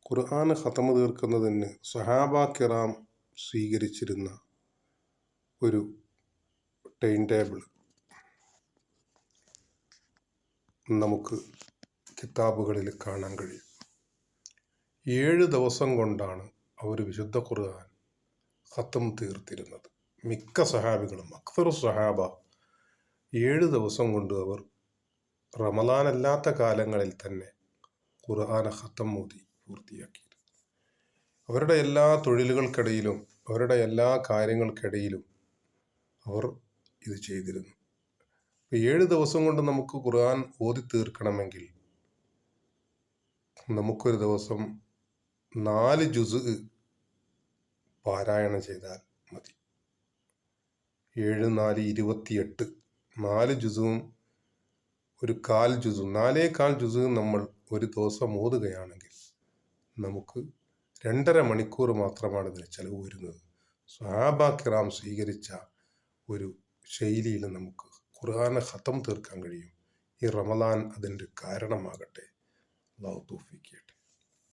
ഖുർആൻ ഖതം തീർക്കുന്നതിന് സ്വഹാബ കിറാം സ്വീകരിച്ചിരുന്ന ഒരു time table നമുക്ക് കിതാബുകളിൽ കാണാൻ കഴിയും. 7 ദിവസം കൊണ്ടാണ് അവർ വിശുദ്ധ ഖുർആൻ ഖതം തീർത്തിരുന്നത്. മിക്ക സഹാബികളും അക്തറു സഹാബ 7 ദിവസം കൊണ്ട് അവർ റമദാൻ അല്ലാത്ത കാലങ്ങളിൽ തന്നെ ഖുർആൻ ഖതം ഓതി പൂർത്തിയാക്കിയിരുന്നു. അവരുടെ എല്ലാ തൊഴിലുകൾക്കിടയിലും അവരുടെ എല്ലാ കാര്യങ്ങൾക്കിടയിലും അവർ ഇത് ചെയ്തിരുന്നു. 7 ദിവസം കൊണ്ട് നമുക്ക് ഖുർആൻ ഓതി തീർക്കണമെങ്കിൽ നമുക്കൊരു ദിവസം 4 ജുസ് പാരായണം ചെയ്താൽ മതി. 7 4 28 4 ജുസും ഒരു 1/4 ജുസും 4.25 ജുസും നമ്മൾ ഒരു ദിവസം ഓതുകയാണെങ്കിൽ നമുക്ക് 2.5 മണിക്കൂർ മാത്രമാണ് ഇതിന് ചെലവ് വരുന്നത്. സ്വഹാബ കിറാം സ്വീകരിച്ച ഒരു ശൈലിയിൽ നമുക്ക് ഖുർആനെ ഖതം തീർക്കാൻ കഴിയും. ഈ റമദാൻ അതിൻ്റെ കാരണമാകട്ടെ. അല്ലാഹു തൗഫീഖ് ചെയ്യട്ടെ.